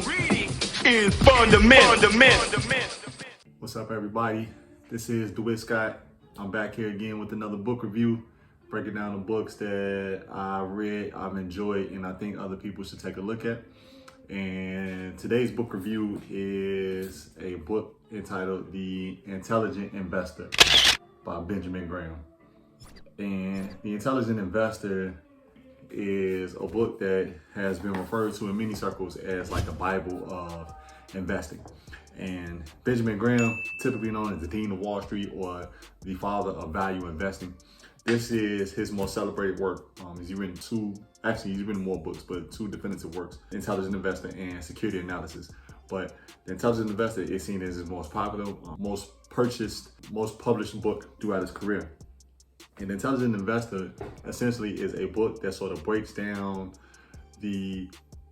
Reading is fundamental. What's up, everybody? This is DeWitt Scott. I'm back here again with another book review, breaking down the books that I read, I've enjoyed, and I think other people should take a look at. And today's book review is a book entitled The Intelligent Investor by Benjamin Graham. And The Intelligent Investor is a book that has been referred to in many circles as like the Bible of investing. And Benjamin Graham, typically known as the Dean of Wall Street or the father of value investing, this is his most celebrated work. He's written more books, but two definitive works, Intelligent Investor and Security Analysis. But The Intelligent Investor is seen as his most popular, most purchased, most published book throughout his career. And The Intelligent Investor essentially is a book that sort of breaks down the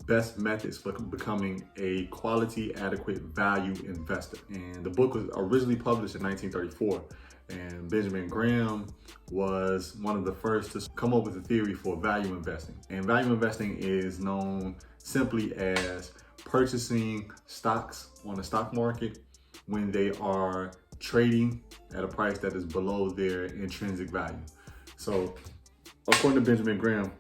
best methods for becoming a quality, adequate value investor. And the book was originally published in 1934. And Benjamin Graham was one of the first to come up with a theory for value investing. And value investing is known simply as purchasing stocks on the stock market when they are trading at a price that is below their intrinsic value. So according to Benjamin Graham,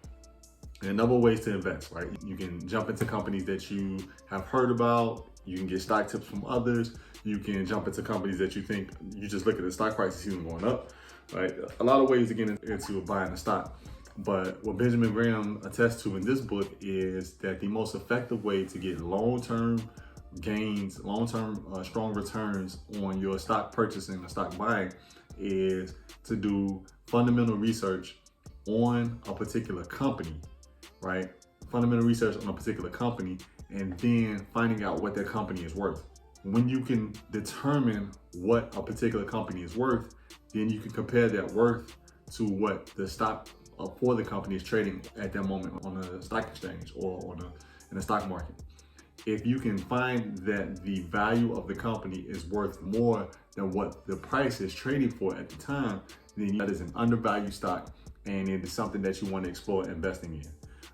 there are a number of ways to invest, right? You can jump into companies that you have heard about. You can get stock tips from others. You can jump into companies that you think, you just look at the stock price and see them going up, right? A lot of ways to get into buying a stock. But what Benjamin Graham attests to in this book is that the most effective way to get long-term gains, long-term strong returns on your stock purchasing or stock buying is to do fundamental research on a particular company, right? Fundamental research on a particular company, and then finding out what that company is worth. When you can determine what a particular company is worth, then you can compare that worth to what the stock for the company is trading at that moment on the stock exchange or in the stock market. If you can find that the value of the company is worth more than what the price is trading for at the time, then that is an undervalued stock, and it is something that you want to explore investing in,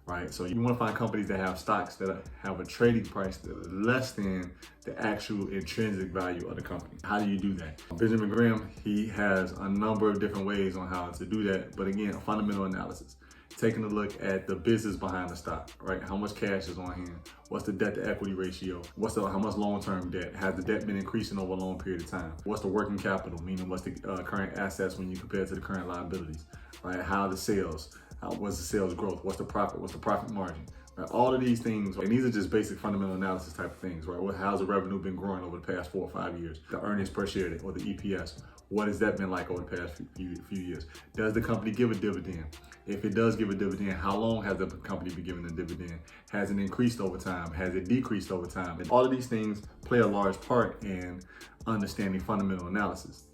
right? So you want to find companies that have stocks that have a trading price that is less than the actual intrinsic value of the company. How do you do that? Benjamin Graham, he has a number of different ways on how to do that, but again, a fundamental analysis. Taking a look at the business behind the stock, right? How much cash is on hand? What's the debt to equity ratio? How much long-term debt? Has the debt been increasing over a long period of time? What's the working capital? Meaning what's the current assets when you compare it to the current liabilities, right? How are the sales? What's the sales growth? What's the profit? What's the profit margin? Right? All of these things, and these are just basic fundamental analysis type of things, right? How's the revenue been growing over the past 4 or 5 years? The earnings per share or the EPS. What has that been like over the past few years? Does the company give a dividend? If it does give a dividend, how long has the company been giving a dividend? Has it increased over time? Has it decreased over time? And all of these things play a large part in understanding fundamental analysis.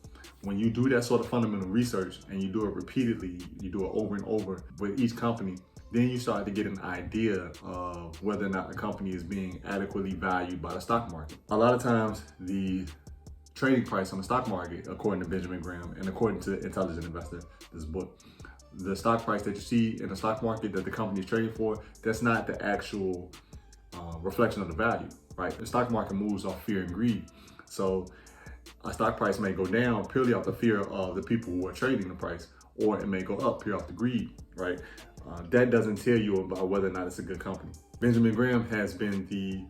When you do that sort of fundamental research and you do it repeatedly, you do it over and over with each company, then you start to get an idea of whether or not a company is being adequately valued by the stock market. A lot of times, the trading price on the stock market, according to Benjamin Graham and according to Intelligent Investor, this book, the stock price that you see in the stock market that the company is trading for, that's not the actual reflection of the value, right? The stock market moves off fear and greed. So a stock price may go down purely off the fear of the people who are trading the price, or it may go up purely off the greed, right? That doesn't tell you about whether or not it's a good company. Benjamin Graham has been the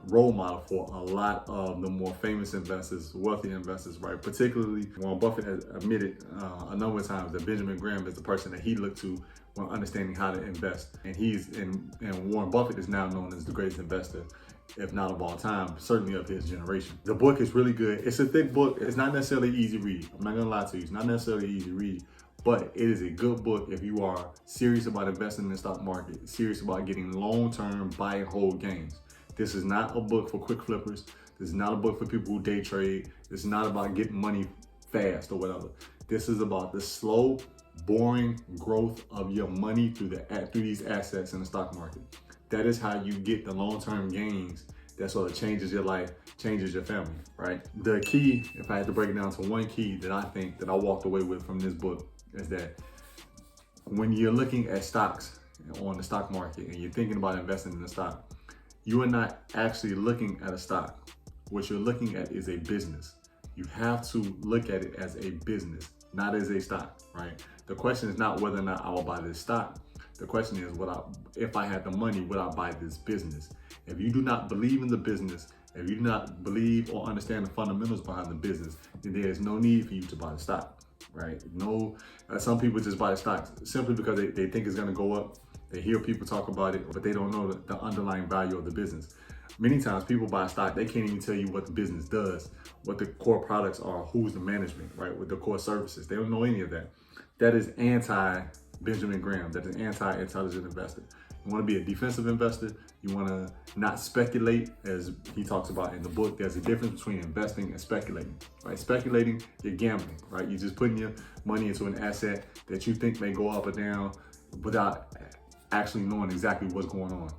role model for a lot of the more famous investors, wealthy investors, right? Particularly Warren Buffett has admitted a number of times that Benjamin Graham is the person that he looked to when understanding how to invest. And Warren Buffett is now known as the greatest investor, if not of all time, certainly of his generation. The book is really good. It's a thick book. It's not necessarily easy read. I'm not gonna lie to you. It's not necessarily easy read, but it is a good book if you are serious about investing in the stock market, serious about getting long-term buy and hold gains. This is not a book for quick flippers. This is not a book for people who day trade. This is not about getting money fast or whatever. This is about the slow, boring growth of your money through these assets in the stock market. That is how you get the long-term gains that sort of changes your life, changes your family, right? The key, if I had to break it down to one key that I think that I walked away with from this book, is that when you're looking at stocks on the stock market and you're thinking about investing in the stock, you are not actually looking at a stock. What you're looking at is a business. You have to look at it as a business, not as a stock, right? The question is not whether or not I will buy this stock. The question is, if I had the money, would I buy this business? If you do not believe in the business, if you do not believe or understand the fundamentals behind the business, then there is no need for you to buy the stock, right? No, some people just buy the stock simply because they think it's gonna go up. They hear people talk about it, but they don't know the underlying value of the business. Many times people buy stock, they can't even tell you what the business does, what the core products are, who's the management, right? With the core services. They don't know any of that. That is anti-Benjamin Graham. That is anti-intelligent investor. You want to be a defensive investor. You want to not speculate, as he talks about in the book. There's a difference between investing and speculating, right? Speculating, you're gambling, right? You're just putting your money into an asset that you think may go up or down without actually knowing exactly what's going on.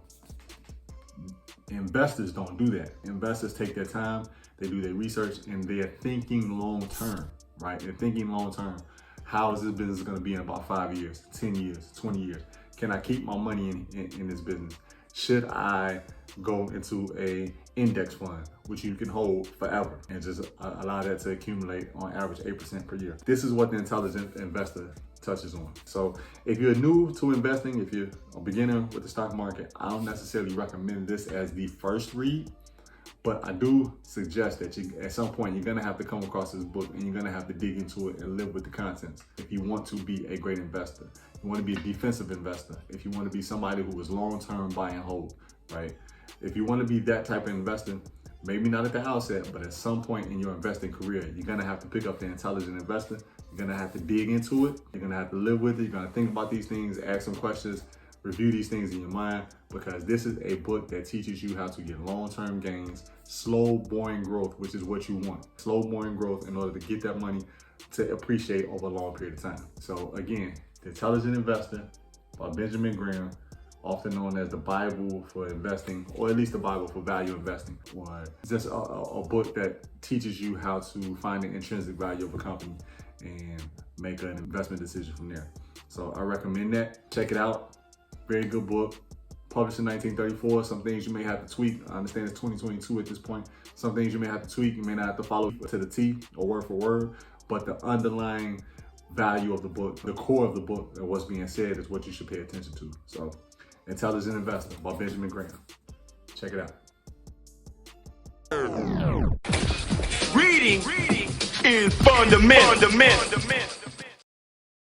Investors don't do that. Investors take their time, they do their research, and they're thinking long term, right? They're thinking long term. How is this business going to be in about 5 years, 10 years, 20 years? Can I keep my money in this business? Should I go into a index fund, which you can hold forever and just allow that to accumulate on average 8% per year? This is what the intelligent investor touches on. So if you're new to investing, if you're a beginner with the stock market, I don't necessarily recommend this as the first read, but I do suggest that at some point you're gonna have to come across this book and you're gonna have to dig into it and live with the contents if you want to be a great investor. You want to be a defensive investor. If you want to be somebody who is long-term buy and hold, right? If you want to be that type of investor, maybe not at the outset, but at some point in your investing career, you're gonna have to pick up the intelligent investor. You're gonna have to dig into it. You're gonna have to live with it. You're gonna think about these things, ask some questions, review these things in your mind, because this is a book that teaches you how to get long-term gains, slow, boring growth, which is what you want. Slow, boring growth in order to get that money to appreciate over a long period of time. So again, The Intelligent Investor by Benjamin Graham, often known as the Bible for investing, or at least the Bible for value investing. Or just a book that teaches you how to find the intrinsic value of a company and make an investment decision from there. So I recommend that. Check it out. Very good book. Published in 1934. Some things you may have to tweak. I understand it's 2022 at this point. Some things you may have to tweak. You may not have to follow to the T or word for word, but the underlying value of the book, the core of the book and what's being said is what you should pay attention to. So, Intelligent Investor by Benjamin Graham. Check it out. Reading is fundamental.